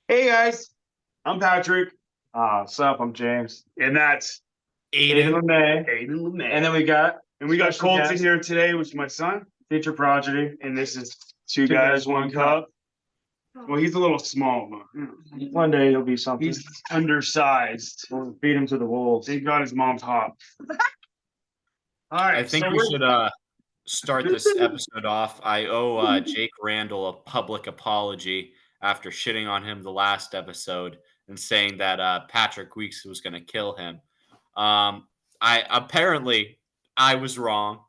Hey guys, I'm Patrick, What's up? I'm James. and that's Aiden LeMay. Aiden LeMay. And then we got Colton here today, which is my son, Teacher Prodigy. and this is Two Guys, One Cup. Well, he's a little small, but One day he'll be something. he's undersized. We'll feed him to the wolves. He got his mom's hop. All right, I think we should start this episode off. I owe Jake Randall a public apology after shitting on him the last episode and saying that Patrick Weeks was going to kill him. I was wrong.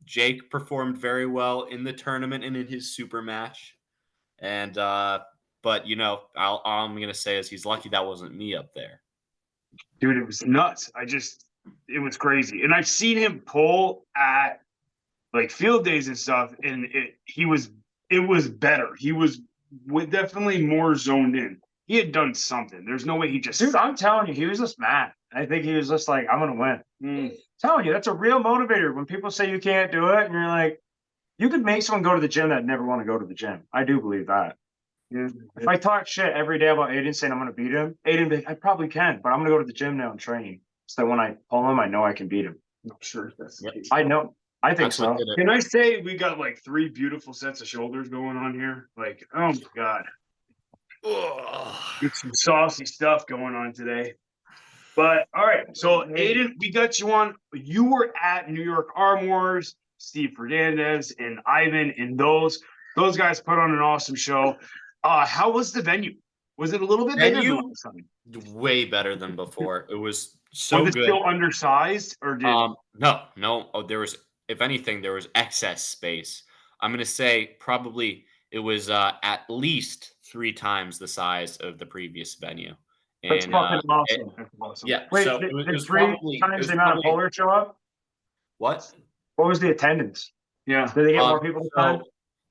Jake performed very well in the tournament and in his super match, and but all I'm going to say is he's lucky that wasn't me up there. dude, it was nuts. It was crazy, and I've seen him pull at like field days and stuff, and it was better. He was definitely more zoned in. He had done something. There's no way he just. Dude, I'm telling you, he was just mad. I think he was just like, I'm gonna win. Telling you, that's a real motivator. When people say you can't do it, and you're like, you could make someone go to the gym that never want to go to the gym. I do believe that. Yeah. If I talk shit every day about Aiden saying I'm gonna beat him, Aiden, be like, I probably can, but I'm gonna go to the gym now and train. So that when I pull him, I know I can beat him. I'm sure that's the case. I know. I think That's so. what did it. Can I say we got like 3 beautiful sets of shoulders going on here? Like, oh my god. Get some saucy stuff going on today. But all right, so Aiden, we got you on. You were at New York Arm Wars, Steve Fernandez and Ivan, and those guys put on an awesome show. How was the venue? Was it a little bit bigger than last time? Way better than before. It was so Was it good. still undersized, or did No. Oh, there was, if anything, there was excess space. I'm gonna say probably it was at least 3 times the size of the previous venue. That's And fucking it- awesome. That's awesome. yeah, Wait, so did, it was, did it was 3 probably times the amount of pullers show up? what? What was the attendance? Yeah. Did they get more people this time? So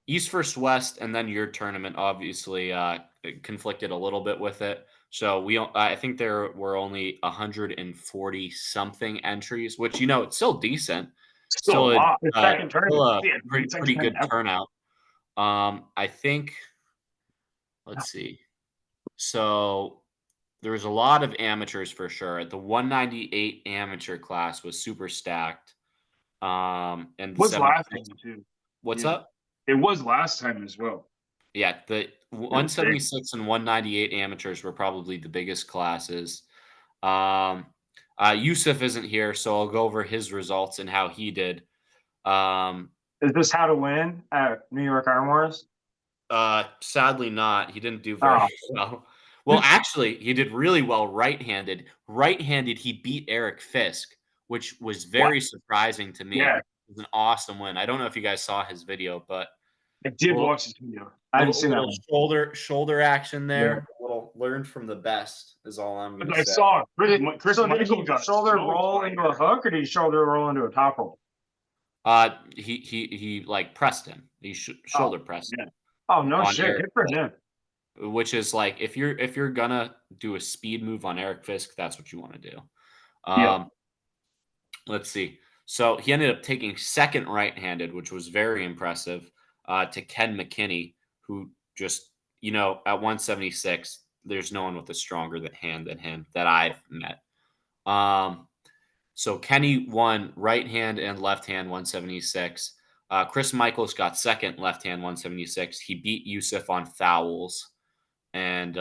East versus West, and then your tournament obviously it conflicted a little bit with it. So I think there were only 140 something entries, which it's still decent. Still a lot. The second tournament. Pretty good turnout. I think. Let's see. So there was a lot of amateurs for sure. The 198 amateur class was super stacked. And the Was last 76 time too. What's Yeah. up? It was last time as well. Yeah, the 176 and 198 amateurs were probably the biggest classes. Yusuf isn't here, so I'll go over his results and how he did. Is this how to win at New York Arm Wars? Sadly not. He didn't do very well. Well, actually, he did really well right-handed. Right-handed, he beat Eric Fisk, which was very surprising to me. Yeah. It was an awesome win. I don't know if you guys saw his video, but I did watch this video. I haven't seen that one. shoulder action there. A little learned from the best is all I'm going to say. I saw Chris So did Michael he got shoulder roll into a hook, or did he shoulder roll into a top roll? He like pressed him. He shoulder pressed him. Oh no shit! Good for him. Which is like if you're gonna do a speed move on Eric Fisk, that's what you want to do. Let's see. So he ended up taking second right-handed, which was very impressive, to Ken McKinney, who just at 176, there's no one with a stronger hand than him that I've met. So Kenny won right hand and left hand 176. Chris Michaels got second left hand 176. He beat Yusuf on fouls, and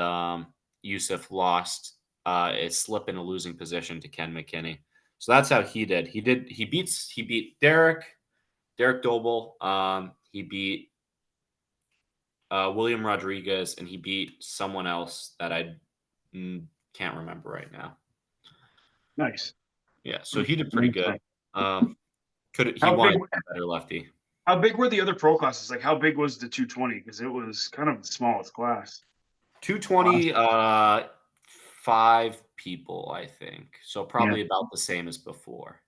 Yusuf lost a slip in a losing position to Ken McKinney. So that's how he did. He beat Derek Doble. He beat William Rodriguez, and he beat someone else that I can't remember right now. Nice. Yeah, so he did pretty good. He wanted a better lefty. How big were the other pro classes? Like, how big was the 220? Because it was kind of the smallest class. 220, 5 people, I think. So probably about the same as before.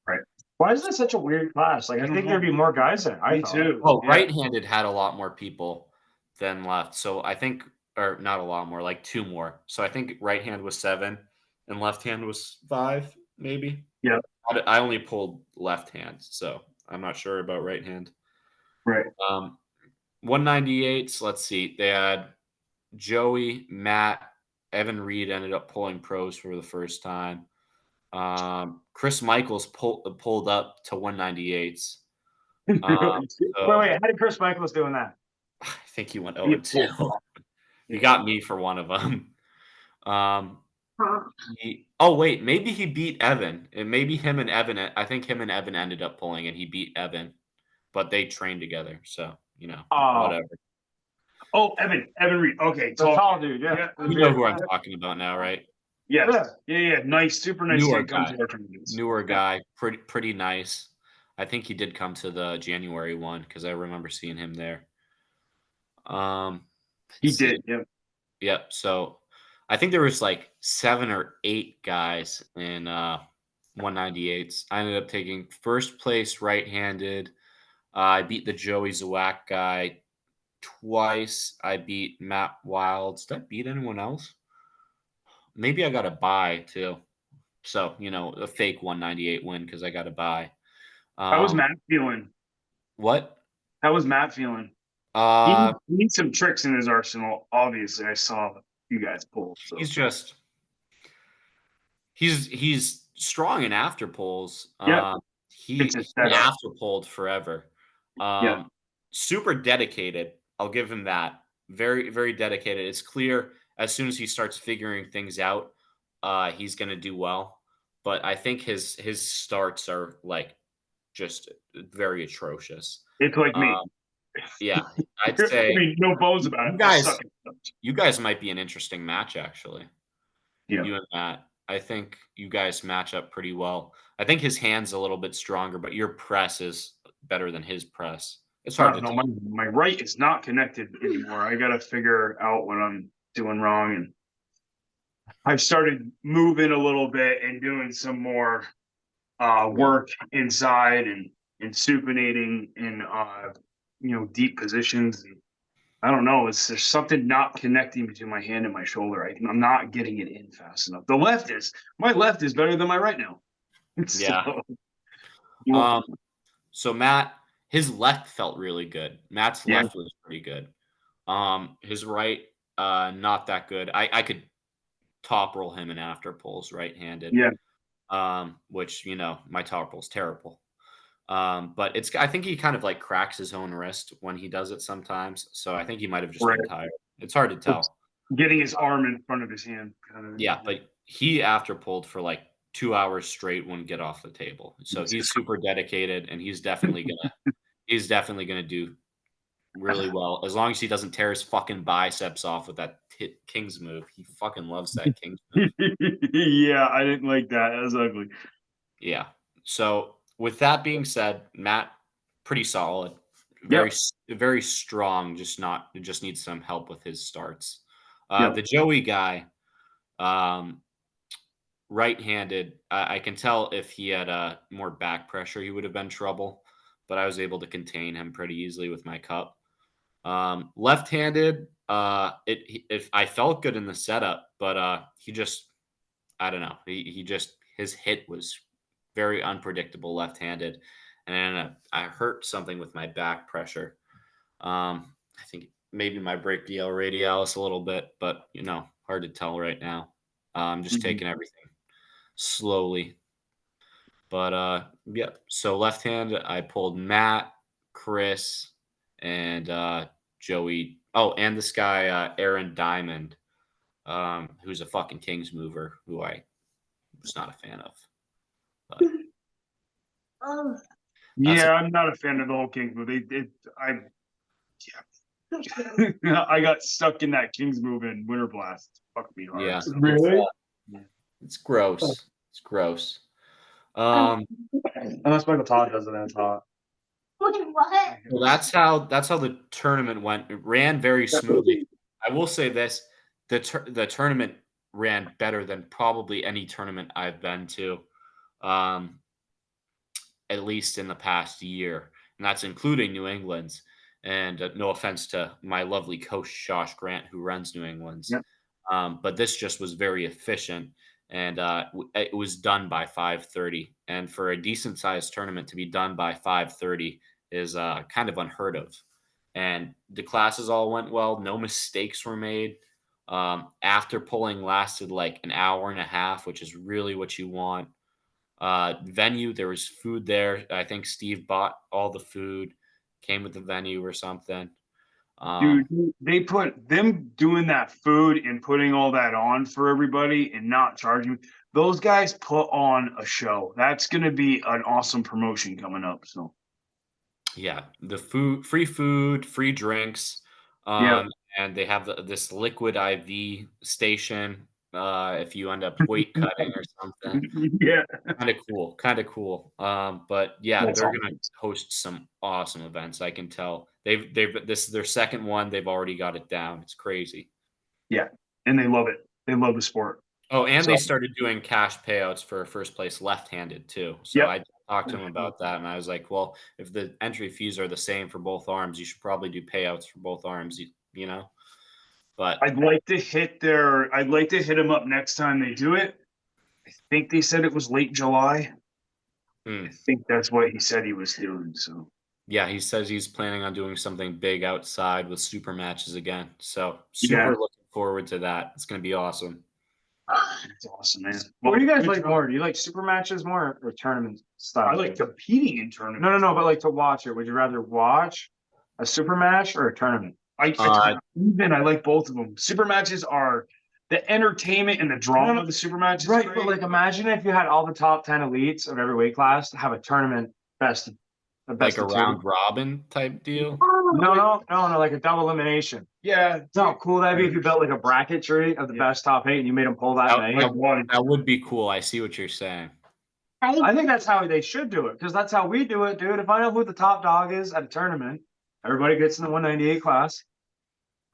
Right. Why is this such a weird class? Like, I think there'd be more guys there. Me too. Oh, right-handed had a lot more people than left. So I think, or not a lot more, like 2 more. So I think right hand was 7 and left hand was 5, maybe. Yeah. I only pulled left hand, so I'm not sure about right hand. Right. 198s. Let's see. They had Joey, Matt, Evan Reed ended up pulling pros for the first time. Chris Michaels pulled up to 198s. Wait. How did Chris Michaels doing that? I think he went He 0-2. pulled You got me for one of them. Oh wait, maybe he beat Evan. And maybe him and Evan. I think him and Evan ended up pulling, and he beat Evan, but they trained together. So Oh, whatever. Oh, Evan Reed. Okay, the tall dude. Yeah. You know who I'm talking about now, right? yes, yeah. Nice, super nice. Newer Dude, comes guy. to our tournaments. Newer guy, pretty nice. I think he did come to the January one because I remember seeing him there. He Let's see. did. Yeah. Yep. So I think there was like 7 or 8 guys in 198s. I ended up taking first place right-handed. I beat the Joey Zawak guy twice. I beat Matt Wilds. Did I beat anyone else? Maybe I got a bye too. So, a fake 198 win because I got a bye. How was Matt feeling? What? How was Matt feeling? He Uh, needs some tricks in his arsenal. Obviously, I saw you guys pull. So he's just he's strong in after pulls. yeah, it's a He setup. after pulled forever. Yeah, Super dedicated. I'll give him that. Very, very dedicated. It's clear as soon as he starts figuring things out, he's gonna do well. But I think his starts are like just very atrocious. it's like me. Um, yeah, I'd I say mean, no bones about it. you I guys suck at stuff. you guys might be an interesting match actually. Yeah, You and Matt. I think you guys match up pretty well. I think his hand's a little bit stronger, but your press is better than his press. It's I hard to don't know. tell. My right is not connected anymore. I got to figure out what I'm doing wrong, and I've started moving a little bit and doing some more work inside and supinating in deep positions. And I don't know. There's something not connecting between my hand and my shoulder. I'm not getting it in fast enough. My left is better than my right now. So, Yeah. you know, So Matt, his left felt really good. Matt's yeah, left was pretty good. His right, not that good. I could top roll him in after pulls right-handed. yeah, Which, my top roll's terrible. But I think he kind of like cracks his own wrist when he does it sometimes. So I think he might have just right. been tired. It's hard to tell. Getting his arm in front of his hand, kind of. Yeah, but he after pulled for like 2 hours straight, wouldn't get off the table. So he's super dedicated, and he's definitely gonna do really well as long as he doesn't tear his fucking biceps off with that King's move. He fucking loves that King's move. Yeah, I didn't like that. That was ugly. Yeah. So with that being said, Matt, pretty solid, very Yep, very strong. Just needs some help with his starts. yep, The Joey guy, um, right-handed. I can tell if he had more back pressure, he would have been trouble. But I was able to contain him pretty easily with my cup. Left-handed, if I felt good in the setup, but he just I don't know. He just his hit was very unpredictable left-handed, and I hurt something with my back pressure. I think maybe my brachial radialis a little bit, but hard to tell right now. I'm just mhm, taking everything slowly. But yeah. So left hand, I pulled Matt, Chris, and Joey. Oh, and this guy Aaron Diamond, who's a fucking Kings mover, who I was not a fan of. But that's yeah. I'm not a fan of the whole Kings move. Yeah. I got stuck in that Kings move in Winter Blast. Fucked me hard. yeah. So. Really? It's gross. It's gross. Um, Unless Michael Todd does it, then it's hot. well, that's how the tournament went. It ran very smoothly. I will say this: the tournament ran better than probably any tournament I've been to, um, at least in the past year, and that's including New England's. And no offense to my lovely coach Josh Grant, who runs New England's, Yep. but this just was very efficient, and it was done by 5:30. And for a decent sized tournament to be done by 5:30 is kind of unheard of. and the classes all went well. No mistakes were made. After pulling lasted like an hour and a half, which is really what you want. Venue, there was food there. I think Steve bought all the food, came with the venue or something. Dude, they put them doing that food and putting all that on for everybody and not charging. Those guys put on a show. That's going to be an awesome promotion coming up. So, Yeah, the food, free drinks, yeah, and they have this liquid IV station, if you end up weight cutting or something. yeah, Kinda cool. But yeah, that's they're gonna awesome. host some awesome events, I can tell. They've this is their second one, they've already got it down, it's crazy. Yeah, and they love it. They love the sport. Oh, and So, they started doing cash payouts for first place left-handed too. So yep. I talked to him about that, and I was like, "Well, if the entry fees are the same for both arms, you should probably do payouts for both arms, you know?" But I'd like to hit them up next time they do it. I think they said it was late July. I mm, think that's what he said he was doing. So, yeah, he says he's planning on doing something big outside with super matches again. So yeah, super looking forward to that. It's gonna be awesome. it's awesome, man. What do you guys good like job. more? Do you like super matches more or tournament style? I like competing in tournaments. No, but like to watch it. Would you rather watch a super match or a tournament? I like both of them. Super matches are the entertainment and the drama of the super matches. Right, but like imagine if you had all the top 10 elites of every weight class to have a tournament best the Like best a of two. round robin type deal. No, like a double elimination. Yeah, It's how cool that'd be if you built like a bracket tree of the best top 8 and you made them pull that That, night. that would be cool. I see what you're saying. I think that's how they should do it because that's how we do it, dude. If I know who the top dog is at a tournament, everybody gets in the 198 class.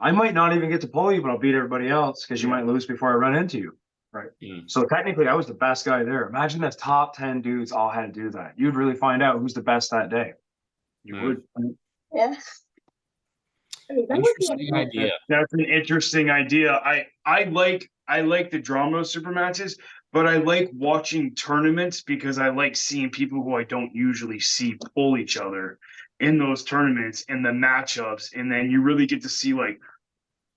I might not even get to pull you, but I'll beat everybody else because you might lose before I run into you. Right. Mm. So technically, I was the best guy there. Imagine that top 10 dudes all had to do that. You'd really find out who's the best that day. You Mm. would. Yeah. Interesting idea. That's an interesting idea. I like the drama of super matches, but I like watching tournaments because I like seeing people who I don't usually see pull each other in those tournaments and the matchups, and then you really get to see like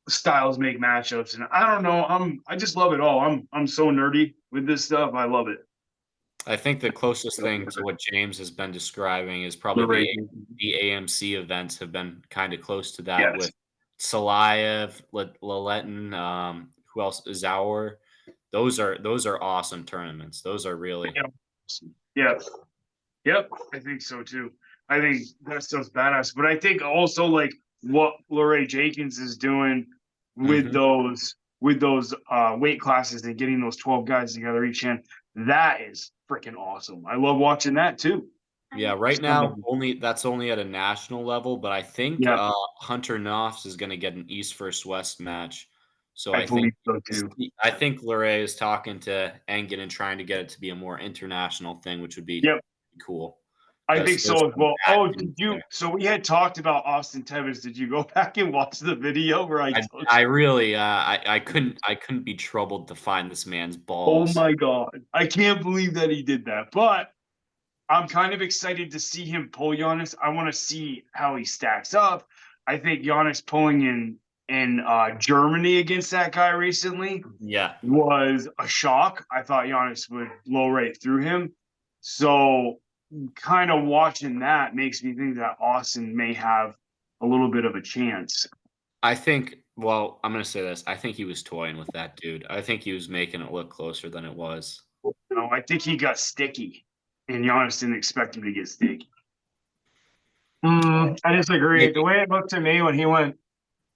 styles make matchups. And I don't know, I just love it all. I'm so nerdy with this stuff. I love it. I think the closest thing to what James has been describing is probably the AMC events have been kind of close to that Yes. with Salayev, Laletin, who else? Zauer. Those are awesome tournaments. Those are really Yep. Yep. I think so too. I think that stuff's badass. But I think also like what Lorraine Jenkins is doing with Mhm. those weight classes and getting those 12 guys together each hand, that is freaking awesome. I love watching that too. Yeah, right now that's only at a national level, but I think Yeah. Hunter Knopf's is going to get an East versus West match. So I believe so too. I think Luray is talking to Engen and trying to get it to be a more international thing, which would be Yep. cool. I Because think so there's as well. some Oh, bad dudes did you? there. So we had talked about Austin Tevez. Did you go back and watch the video where I told I you? really I couldn't be troubled to find this man's Oh balls. my God. I can't believe that he did that. But I'm kind of excited to see him pull Giannis. I want to see how he stacks up. I think Giannis pulling in Germany against that guy recently Yeah. was a shock. I thought Giannis would blow right through him. So kind of watching that makes me think that Austin may have a little bit of a chance. I think well, I'm gonna say this. I think he was toying with that dude. I think he was making it look closer than it was. No, I think he got sticky, and Giannis didn't expect him to get sticky. I disagree. The way it looked to me when he went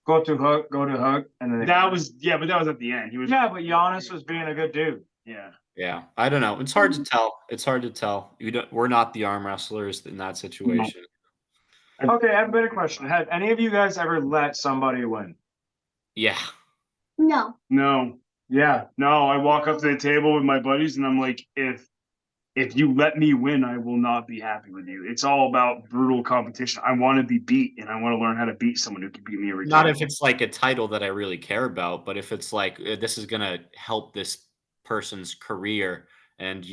go to hook, and then But that was at the end. He was but Giannis was being a good dude. yeah. Yeah, I don't know. It's hard to tell. It's hard to tell. We're not the arm wrestlers in that situation. Okay, I have a better question. Have any of you guys ever let somebody win? Yeah. No. No, Yeah. no. I walk up to the table with my buddies, and I'm like, if you let me win, I will not be happy with you. It's all about brutal competition. I want to be beat, and I want to learn how to beat someone who can beat me every Not time. if it's like a title that I really care about, but if it's like this is gonna help this person's career, and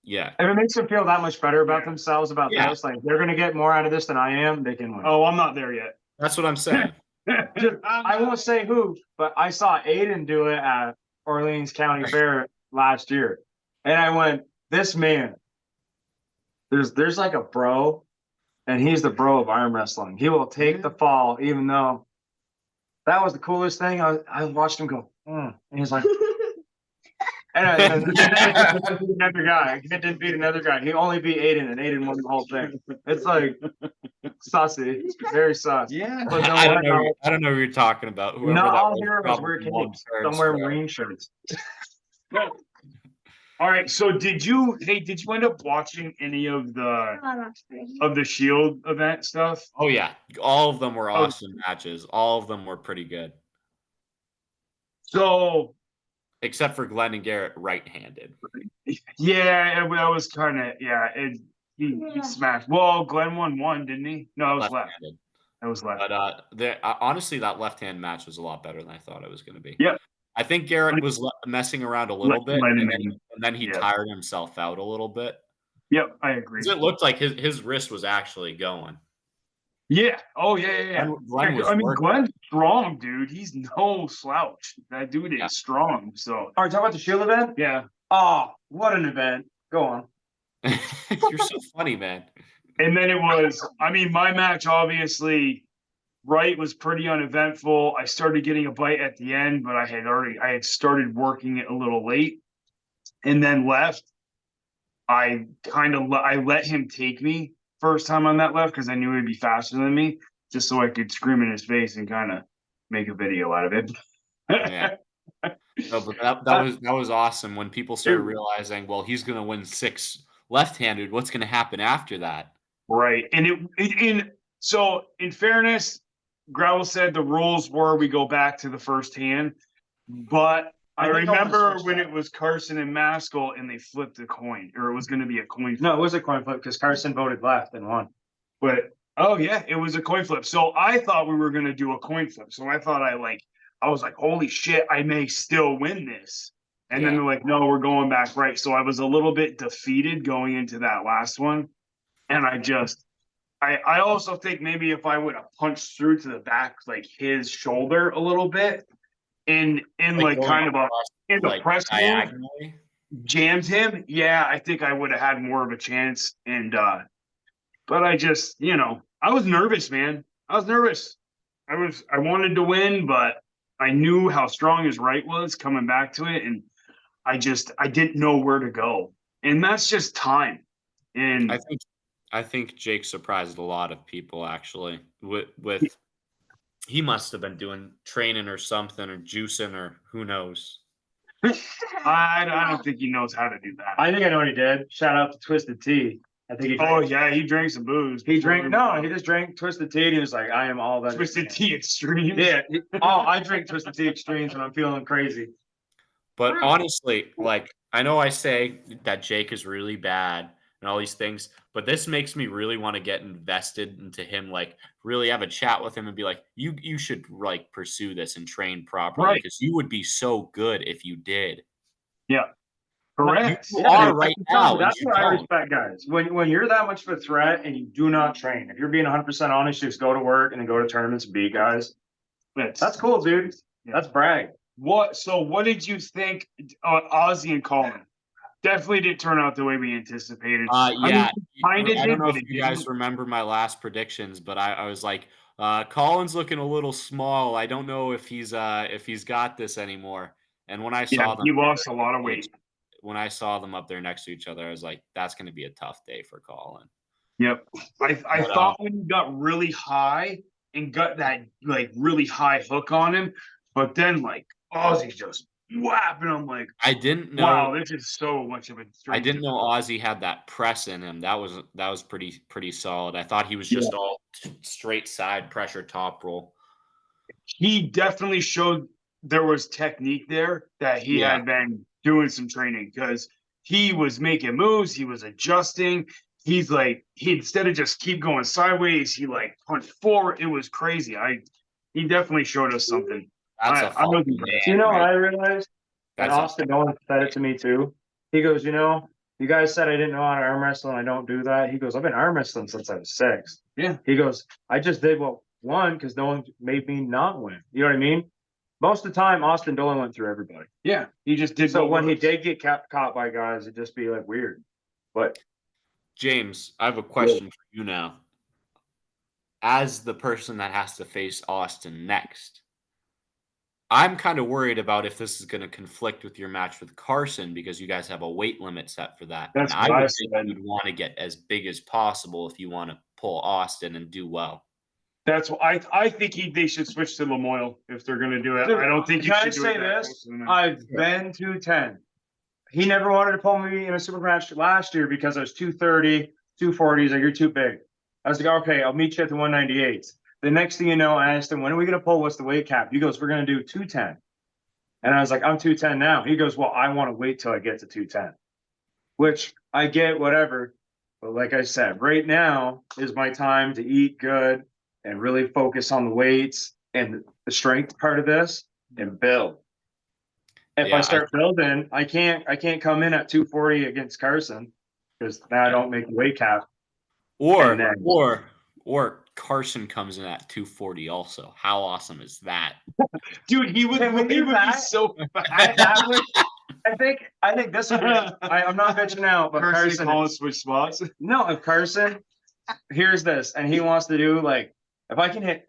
Yeah. If it makes them feel that much better about Yeah. themselves about Yeah. this, like they're gonna get more out of this than I am, they can win. Oh, I'm not there yet. That's what I'm saying. I won't say who, but I saw Aiden do it at Orleans County Fair last year, and I went, "This man, there's like a bro, and he's the bro of arm wrestling. He will take the fall, even though that was the coolest thing. I watched him go, and he's like, and another guy. He didn't beat another guy. He only beat Aiden, and Aiden won the whole thing. It's like sussy, very sus. Yeah. But no, I don't know. I don't know who you're talking about. Whoever not that all was heroes probably wear won capes. fair and Some wear square. marine shirts. All right. So did you end up watching any of the Shield event stuff? Oh yeah, all of them were Oh. awesome matches. All of them were pretty good, So except for Glenn and Garrett right-handed. yeah, that was kind of he smashed. Well, Glenn won one, didn't he? No, it was left. Left-handed. It was left. But honestly, that left-hand match was a lot better than I thought it was going to be. Yep. I think Garrett was messing around a little bit, and then he tired himself out a little bit. Yep, I agree. 'Cause it looked like his wrist was actually going. Yeah. Oh yeah. Glenn was working. Glenn's strong, dude. He's no slouch. That dude is strong. So. All right, talk about the Shield event. Yeah. Oh, what an event! Go on. You're so funny, man. And then it was, my match obviously, right, was pretty uneventful. I started getting a bite at the end, but I had started working it a little late, and then left. I let him take me first time on that left because I knew he'd be faster than me, just so I could scream in his face and kind of make a video out of it. Yeah. No, but that was awesome when people started realizing, well, he's going to win 6 left-handed. What's going to happen after that? Right. And so in fairness, Gravel said the rules were we go back to the first hand, but I remember when it was Carson and Maskell and they flipped a coin, or it was going to be a coin flip. No, it was a coin flip because Carson voted left and won. But oh yeah, it was a coin flip. So I thought we were going to do a coin flip. So I thought I was like, holy shit, I may still win this. And then they're like, no, we're going back right. So I was a little bit defeated going into that last one. And I also think maybe if I would have punched through to the back, like his shoulder a little bit, in like kind of in the press move, jammed him. Yeah, I think I would have had more of a chance. And but I just, I was nervous, man. I was nervous. I wanted to win, but I knew how strong his right was coming back to it, and I didn't know where to go. And that's just time. And I think Jake surprised a lot of people actually with he must have been doing training or something or juicing or who knows. I don't think he knows how to do that. I think I know what he did. Shout out to Twisted Tea. I think he he drank some booze. He just drank Twisted Tea and he was like, I am all that. Twisted Tea Extreme. Yeah. I drink Twisted Tea Extremes when I'm feeling crazy. But honestly, like I know I say that Jake is really bad and all these things, but this makes me really want to get invested into him, like really have a chat with him and be like, you should like pursue this and train properly because you would be so good if you did. Yeah. Correct. You are right now. That's what I respect, guys. When you're that much of a threat and you do not train, if you're being 100% honest, you just go to work and then go to tournaments and beat guys. That's cool, dude. That's brag. So what did you think Ozzy and Colin? Definitely didn't turn out the way we anticipated. I don't know if you guys remember my last predictions, but I was like, Colin's looking a little small. I don't know if he's got this anymore. And when I saw them, he lost a lot of weight. When I saw them up there next to each other, I was like, that's going to be a tough day for Colin. Yep. I thought when he got really high and got that like really high hook on him, but then like Ozzy just whap, and I'm like, I didn't know. Wow, this is so much of a. I didn't know Ozzy had that press in him. That was pretty solid. I thought he was just all straight side pressure top roll. He definitely showed there was technique there that he had been doing some training because he was making moves, he was adjusting. He's like he instead of just keep going sideways, he like punched forward. It was crazy. He definitely showed us something. That's I wasn't. What I realized? And Austin Nolan said it to me too. He goes, you guys said I didn't know how to arm wrestle and I don't do that. He goes, I've been arm wrestling since I was 6. Yeah. He goes, I just did what won because no one made me not win. You know what I mean? Most of the time, Austin Dolan went through everybody. Yeah, he just did. So when he works. did get caught by guys, it'd just be like weird. But James, I have a question for you now. As the person that has to face Austin next, I'm kind of worried about if this is going to conflict with your match with Carson because you guys have a weight limit set for that. That's and I what I would think said. you'd want to get as big as possible if you want to pull Austin and do well. That's what I think they should switch to Lamoille if they're going to do it. Dude, I don't think you can I should do say it that this? close to the match. I've been 210. He never wanted to pull me in a super match last year because I was 230, 240. He's like, you're too big. I was like, okay, I'll meet you at the 198. The next thing you know, I asked him, when are we going to pull? What's the weight cap? He goes, we're going to do 210. And I was like, I'm 210 now. He goes, well, I want to wait till I get to 210, which I get, whatever. But like I said, right now is my time to eat good and really focus on the weights and the strength part of this and build. If I start building, I can't come in at 240 against Carson because now I don't make the weight cap. Or Carson comes in at 240 also. How awesome is that? Dude, he would be so I think this would be, I'm not bitching out, but Carson calls switch spots. No, if Carson hears this and he wants to do like, if I can hit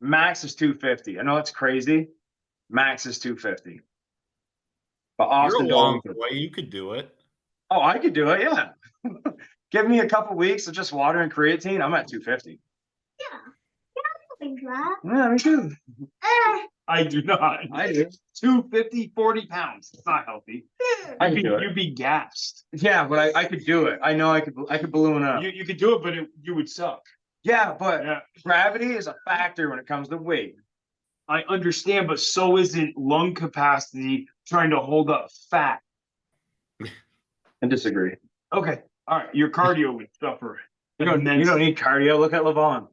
max is 250. I know it's crazy. Max is 250. But Austin You're a long boy. You could do it. Oh, I could do it. Yeah. Give me a couple weeks of just water and creatine. I'm at 250. Yeah, me too. I do not. I do. 250, 40 pounds. It's not healthy. You'd be gassed. Yeah, but I could do it. I know I could balloon up. You could do it, but you would suck. Yeah, but gravity is a factor when it comes to weight. I understand, but so isn't lung capacity trying to hold up fat. I disagree. Okay. All right. Your cardio would suffer. You don't need cardio. Look at Levon.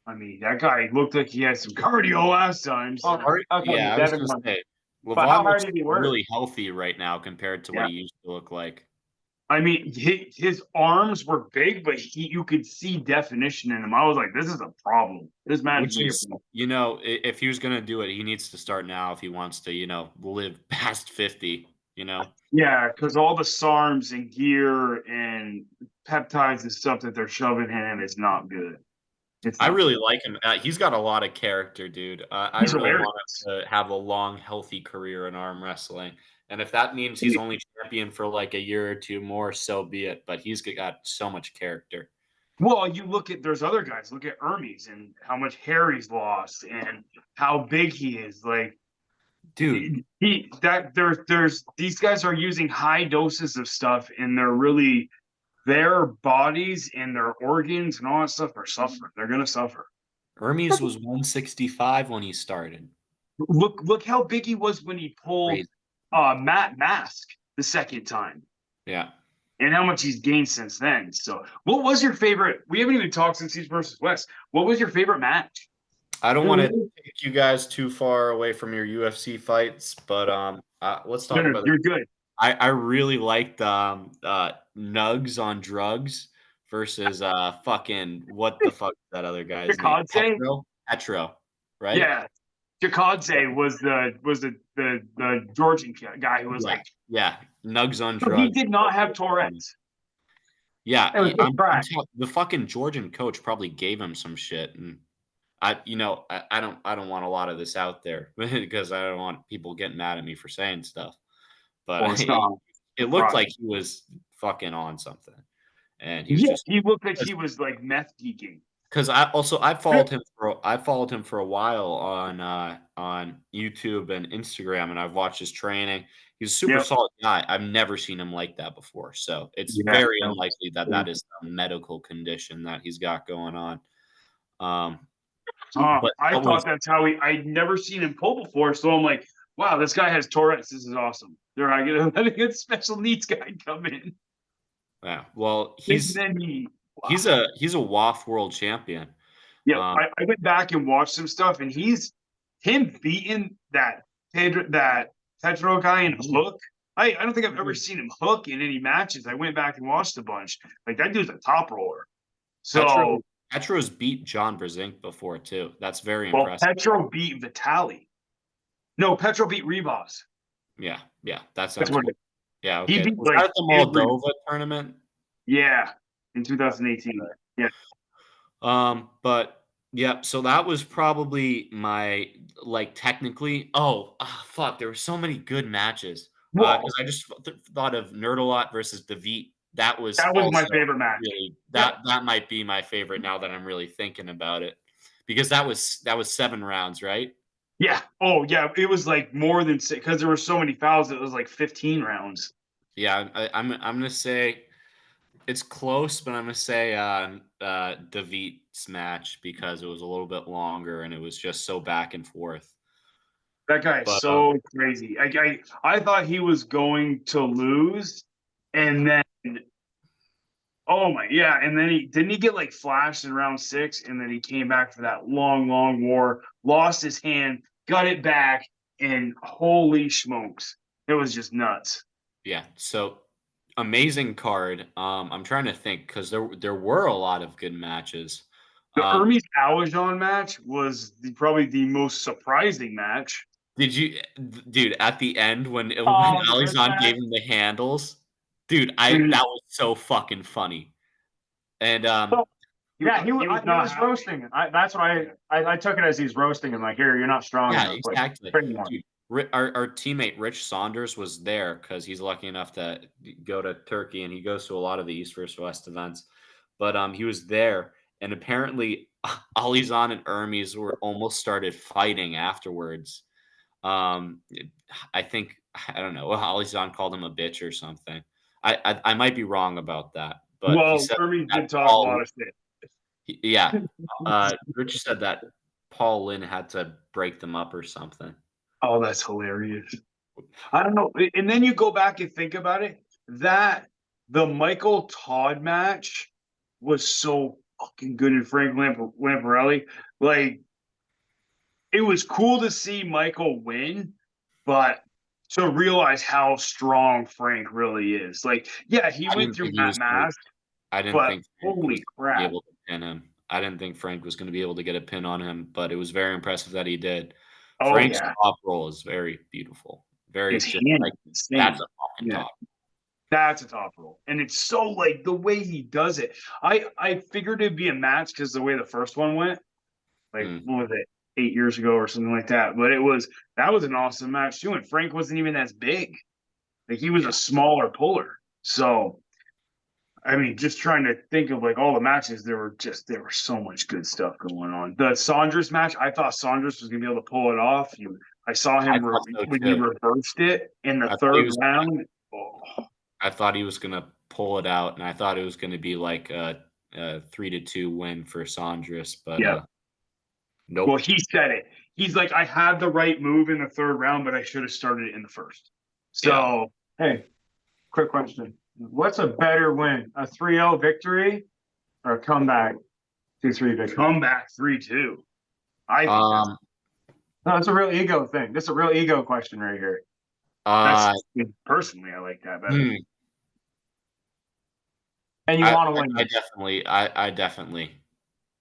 I mean, that guy looked like he had some cardio last time. So. Yeah, I was going to say, Levon looks really healthy right now compared to what he used to look like. I mean, his arms were big, but you could see definition in him. I was like, this is a problem. This man is, if he was going to do it, he needs to start now if he wants to, live past 50, Yeah, because all the SARMs and gear and peptides and stuff that they're shoving in him is not good. I really like him. He's got a lot of character, dude. I really want him to have a long, healthy career in arm wrestling. And if that means he's only champion for like a year or two more, so be it. But he's got so much character. Well, you look at there's other guys. Look at Hermes and how much hair he's lost and how big he is. Like, dude, there's these guys are using high doses of stuff, and their bodies and their organs and all that stuff are suffering. They're gonna suffer. Hermes was 165 when he started. Look how big he was when he pulled Matt Mask the second time. Yeah. And how much he's gained since then. So what was your favorite? We haven't even talked since East versus West. What was your favorite match? I don't want to take you guys too far away from your UFC fights, but let's talk about You're good. I really liked Nugs on Drugs versus fucking what the fuck is that other guy's name? Petro, right? Yeah. Jakadze was the Georgian guy who was Nugs on Drugs. He did not have Tourette's. Yeah, the fucking Georgian coach probably gave him some shit, and I don't want a lot of this out there because I don't want people getting mad at me for saying stuff. But it looked like he was fucking on something, and he looked like he was like meth geeking. Because I followed him for a while on YouTube and Instagram, and I've watched his training. He's a super solid guy. I've never seen him like that before, so it's very unlikely that is some medical condition that he's got going on. But I thought that's how I'd never seen him pull before, so I'm like, wow, this guy has Tourette's. This is awesome. They're not going to let a special needs guy come in. Yeah, well, he's a WAF world champion. Yeah, I went back and watched some stuff, and him beating that Pedro guy in Hook I don't think I've ever seen him hook in any matches. I went back and watched a bunch. Like that dude's a top roller. So, Petro's beat John Brzenk before too. That's very well, impressive. Petro beat Vitali. No, Petro beat Rebos. Yeah, that sounds That's what cool. it, Yeah, he okay. beat Was like that the every, Moldova tournament? yeah, in 2018. Yeah. But yeah, so that was probably my like technically. Oh, fuck! There were so many good matches. Well, Because I just thought of Nerdalot versus David. That was that was my also favorite match. really Yeah. that might be my favorite now that I'm really thinking about it, because that was 7 rounds, right? Yeah. Oh, yeah. It was like more than 6 because there were so many fouls. It was like 15 rounds. Yeah, I'm gonna say it's close, but I'm gonna say David's match because it was a little bit longer and it was just so back and forth. That guy is But so crazy. I thought he was going to lose, and then oh my yeah, and then he didn't he get like flashed in round 6, and then he came back for that long war, lost his hand, got it back, and holy smokes, it was just nuts. yeah, so amazing card. I'm trying to think because there were a lot of good matches. The Um, Hermes Alajon match was probably the most surprising match. did you, dude? At the end when The wrist Alizon match? gave him the handles, dude, Dude, that was so fucking funny. And Yeah, he was was not happy. roasting him. That's why I took it as he's roasting him. Like, here, you're not strong yeah, enough. Like, exactly. train more. Dude, our teammate Rich Saunders was there because he's lucky enough to go to Turkey and he goes to a lot of the East versus West events. But he was there, and apparently Alizon and Hermes were almost started fighting afterwards. Um, I think I don't know. Alizon called him a bitch or something. I might be wrong about that, but he Well, said Hermes that did talk a Paul. lot of shit. Yeah, Rich said that Paul Lynn had to break them up or something. Oh, that's hilarious. I don't know. And then you go back and think about it. That the Michael Todd match was so fucking good in Frank Lamparelli. Like, it was cool to see Michael win, but to realize how strong Frank really is. Like, yeah, he I went didn't through think he that was gonna mask, I didn't but think Frank was holy gonna be crap. able to pin him. I didn't think Frank was gonna be able to get a pin on him, but it was very impressive that he did. Oh, Frank's yeah. top roll is very beautiful. Very His just hand like is that's insane. a fucking Yeah. top. That's a top roll. And it's so like the way he does it. I figured it'd be a match because the way the first one went, like Mm, what was it, 8 years ago or something like that. But that was an awesome match too. And Frank wasn't even as big. Like he was yeah. a smaller puller. So I mean, just trying to think of like all the matches, there were so much good stuff going on. The Saunders match, I thought Saunders was gonna be able to pull it off. I saw I him thought so when he too. reversed it in the I thought he third was round. Oh, I thought he was gonna pull it out, and I thought it was gonna be like a 3-2 win for Saunders, but yeah. Well, nope. he said it. He's like, I had the right move in the third round, but I should have started it in the first. Yeah. So Hey, quick question. What's a better win? A 3-0 victory or a comeback 2-3 victory? comeback 3-2. I think Um, No, it's a real ego thing. This is a real ego question right here. uh, personally, I like that better. hmm, And you want to win. I definitely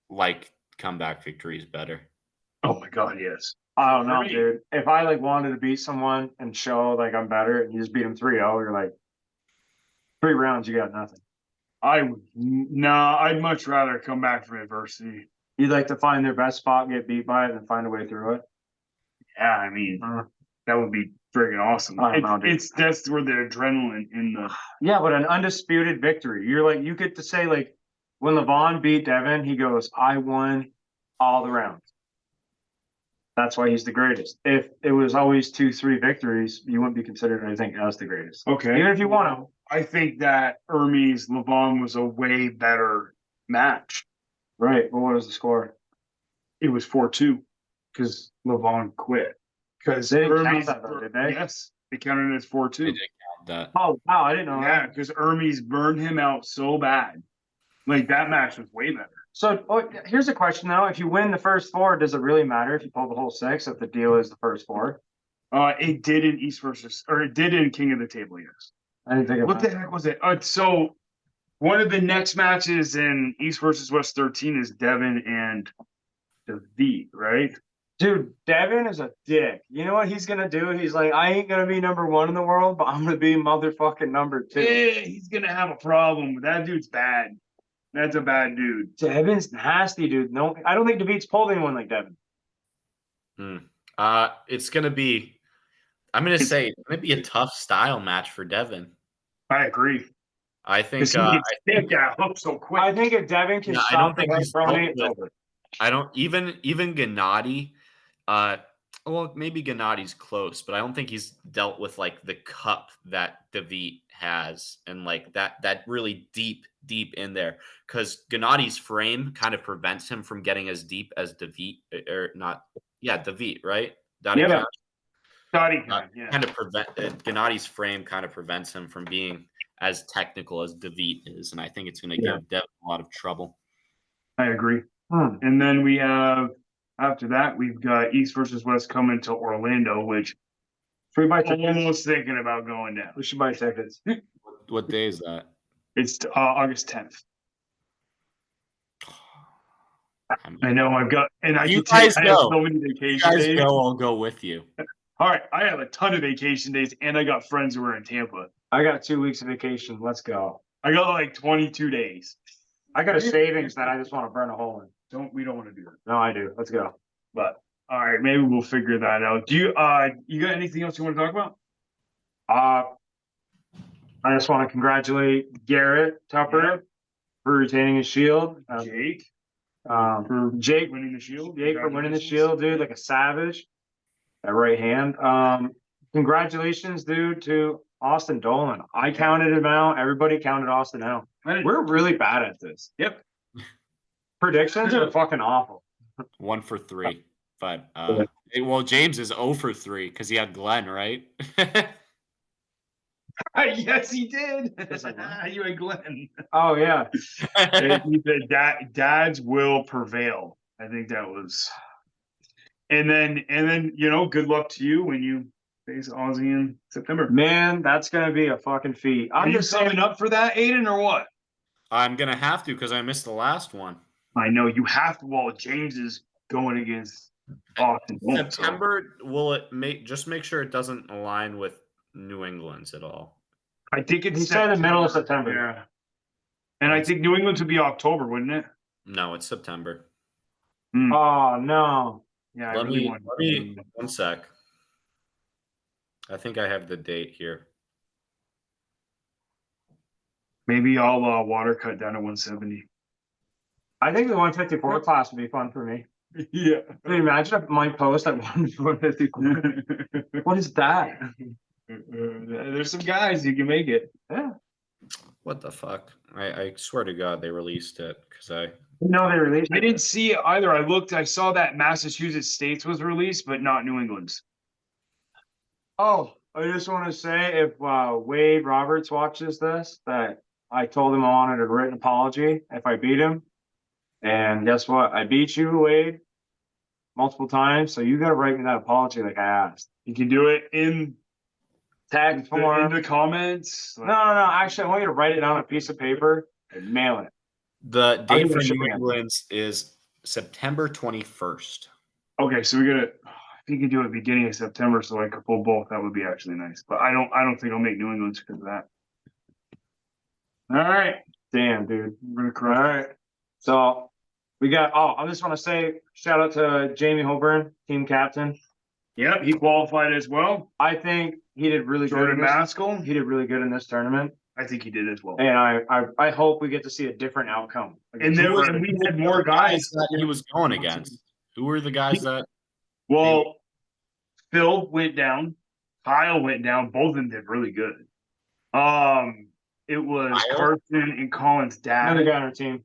like comeback victories better. Oh my god, yes. I don't know, For me. dude. If I like wanted to beat someone and show like I'm better and you just beat them 3-0, you're like 3 rounds, you got nothing. I'd much rather come back from adversity. You'd like to find their best spot, get beat by it, and find a way through it. Yeah, I mean, that would be friggin' awesome. I don't know, dude. That's where the adrenaline in the Yeah, but an undisputed victory. You're like, you get to say, like, when LeVon beat Devin, he goes, I won all the rounds. That's why he's the greatest. If it was always 2-3 victories, you wouldn't be considered anything as the greatest. okay. Even if you won them. I think that Hermes Levon was a way better match. Right. Well, what was the score? It was 4-2 because Levon quit. Because They didn't count that though, did they? Yes, they counted it as 4-2. They did count that. Oh, wow. I didn't know Yeah, that. because Hermes burned him out so bad. Like that match was way better. So here's a question, though. If you win the first 4, does it really matter if you pull the whole 6 if the deal is the first 4? It did in East versus, or it did in King of the Table, yes. I didn't think of What the heck was it? So one of the next matches in East versus West 13 is Devin and David, right? Dude, Devin is a dick. You know what he's gonna do? He's like, I ain't gonna be number 1 in the world, but I'm gonna be motherfucking number 2. Yeah, he's gonna have a problem. That dude's bad. That's a bad dude. Devin's nasty, dude. No, I don't think David's pulled anyone like Devin. It's gonna be. I'm gonna say it's gonna be a tough style match for Devin. I agree. I think. Because he gets thick that hook so quick. I think if Devin can Yeah, I stop don't the think hook he's from me, built it's with- over. I don't even Gennady. Well, maybe Gennady's close, but I don't think he's dealt with like the cup that David has, and like that really deep in there. Because Gennady's frame kind of prevents him from getting as deep as David, or not. Yeah, David, right? Dottie Yeah. Dottie can, yeah. Kind of Gennady's frame kind of prevents him from being as technical as David is, and I think it's going to give Devin a lot of trouble. I agree. And then we have, after that, we've got East versus West coming to Orlando, which Should we buy I'm tickets? almost thinking about going down. We should buy tickets. What day is that? It's August 10th. I know I've got, and I You can take, guys I have go. so many You vacation guys days. go, I'll go with you. All right, I have a ton of vacation days, and I got friends who are in Tampa. I got 2 weeks of vacation. Let's go. I got like 22 days. I got a savings that I just want to burn a hole in. We don't want to do that. No, I do. Let's go. But all right, maybe we'll figure that out. Do you you got anything else you want to talk about? I just want to congratulate Garrett Tupper for retaining his shield. Jake For Jake winning the shield. Jake for winning the shield, dude, like a savage. That right hand. Congratulations, dude, to Austin Dolan. I counted him out. Everybody counted Austin out. We're really bad at this. Yep. Predictions are fucking awful. 1 for 3. But well, James is 0 for 3 because he had Glenn, right? Yes, he did. Yes, I won. You and Glenn. Oh yeah. He said dads will prevail. I think that was. And then good luck to you when you face Aussie in September. Man, that's gonna be a fucking feat. Are I'm you just signing saying, up for that, Aiden, or what? I'm gonna have to because I missed the last one. I know you have to. Well, James is going against Austin. September, will it make sure it doesn't align with New England's at all? I think it's he said the middle of September. Yeah. And I think New England would be October, wouldn't it? No, it's September. Oh no. Yeah, Let me 1 sec. I think I have the date here. Maybe I'll water cut down to 170. I think the 154 class would be fun for me. Yeah. Can you imagine if my post at 154? What is that? There's some guys you can make it. Yeah. What the fuck? I swear to God they released it because No, they released it. I didn't see it either. I saw that Massachusetts States was released, but not New England's. Oh, I just want to say if Wade Roberts watches this, that I told him I wanted a written apology if I beat him. And guess what? I beat you, Wade, multiple times. So you got to write me that apology like I asked. You can do it in Tag form. in the comments. No. Actually, I want you to write it on a piece of paper and mail it. the I'll date give for it a New shot. England's is September 21st. Okay, so if you could do it beginning of September, so I could pull both, that would be actually nice. But I don't think I'll make New England's because of that. All right, Damn, dude. we're gonna All crush. right. So we got, I just want to say shout out to Jamie Holburn, team captain. Yep, he qualified as well. I think he did really Jordan good. Maskell, He did really good in this tournament. I think he did as well. And I hope we get to see a different outcome. And we had more guys. that he was going against. Who were the guys that? Well, Phil went down, Kyle went down. Both of them did really good. It was Kyle? Carson and Colin's dad. Another guy on our team.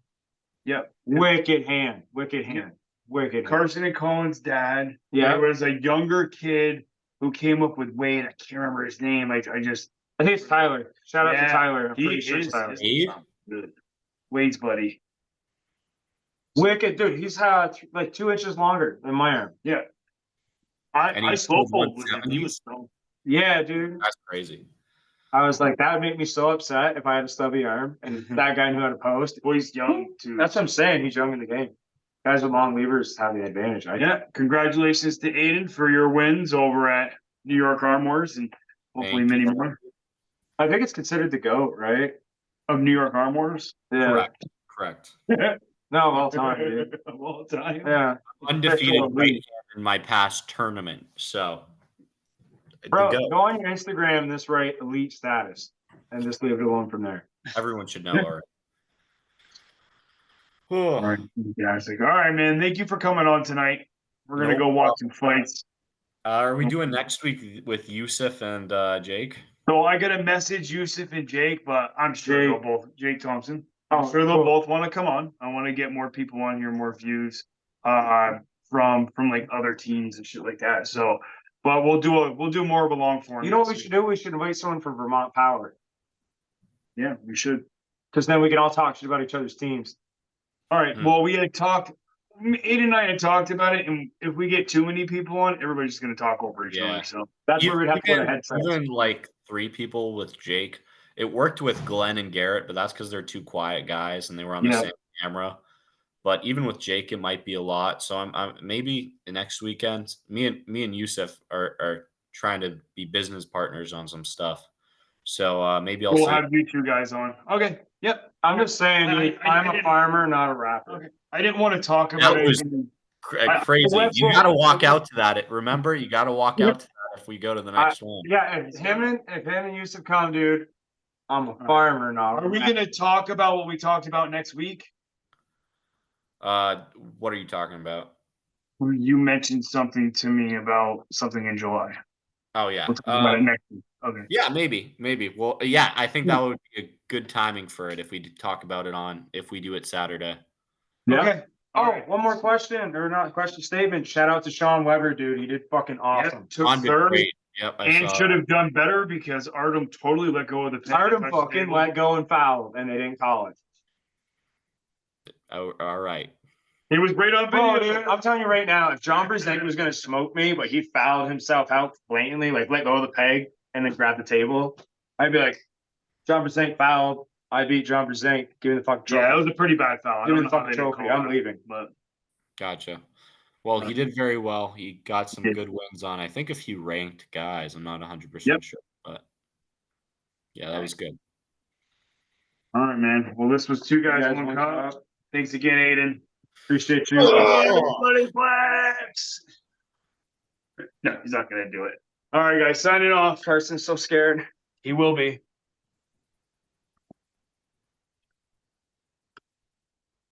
Yep. Wicked hand. Carson and Colin's dad. Yeah. There was a younger kid who came up with Wade. I can't remember his name. I think it's Tyler. Shout out to Yeah, Tyler. I'm he pretty sure it's is Tyler. Wade? good. Wade's buddy. Wicked, dude. He's like 2 inches longer than my arm. Yeah. And I he slow scored fold with him. He 170s? was so. Yeah, dude. That's crazy. I was like, that would make me so upset if I had a stubby arm and that guy knew how to post. Well, he's young too. That's what I'm saying. He's young in the game. Guys with long levers have the advantage. Yeah. Congratulations to Aiden for your wins over at New York Armors and hopefully Thank many you. more I think it's considered the GOAT, right? of New York Armors. Yeah. Correct. No, of all time, dude. Of all time. Yeah. Undefeated Official right elite. hand in my past tournament. So the Bro, GOAT. go on your Instagram, this right elite status, and just leave it alone from there. Everyone should know already. All right, fantastic. All right, man. Thank you for coming on tonight. We're gonna No go watch some fights. Are we doing next week with Yusuf and Jake? So I gotta message Yusuf and Jake, but I'm sure Jake. they'll both Jake Thompson. I'm sure they'll both want to come on. I want to get more people on here, more views, from like other teams and shit like that. So, but we'll do more of a long form. You know what we next should do? We should invite someone from Vermont Power. week. Yeah, we should. Because then we can all talk shit about each other's teams. All right. Well, we had talked. Aiden and I had talked about it, and if we get too many people on, everybody's just gonna talk over each other. So That's where we'd have to put a headset. Even like 3 people with Jake. It worked with Glenn and Garrett, but that's because they're 2 quiet guys and they were on the Yeah. same camera. But even with Jake, it might be a lot. So I'm maybe the next weekend, me and Yusuf are trying to be business partners on some stuff. So maybe I'll we'll see. have you two guys on. Okay. Yep. I'm just saying, dude, I'm a farmer, not a rapper. Okay. I didn't want to talk about That was anything. crazy. let's You go- got to walk out to that. Remember, you got to walk out to that if we go to the next one. Yeah, if him and Yusuf come, dude, I'm a farmer, not a Are we rapper. gonna talk about what we talked about next week? What are you talking about? You mentioned something to me about something in July. Oh yeah. We'll talk about it next week. Okay. Yeah, maybe. Well, yeah, I think that would be a good timing for it if we talk about it if we do it Saturday. Yeah. Okay. Oh, one more question, or not question, statement. Shout out to Sean Weber, dude. He did fucking awesome. Took On did third great. Yep, I and saw should it. have done better because Artem totally let go of the Artem fucking let go and fouled, and they didn't call it. Oh, all right. He was great on Bro, video. dude, I'm telling you right now, if John Brzezinski was gonna smoke me, but he fouled himself out blatantly, like let go of the peg and then grab the table, I'd be like, John Brzezinski fouled. I beat John Brzezinski. Give me the fucking trophy. Yeah, it was a pretty bad foul. I Give me don't the know how fucking they didn't trophy. call I'm it, leaving. but Gotcha. Well, he did very well. He got some Yeah. good wins on, I think, a few ranked guys. I'm not 100% Yep. sure, but yeah, that was good. all right, man. Well, this was two guys, guys, one one cup. cup. Thanks again, Aiden. Appreciate you. Everybody flex. No, he's not gonna do it. All right, guys, signing off. Carson's so scared. He will be.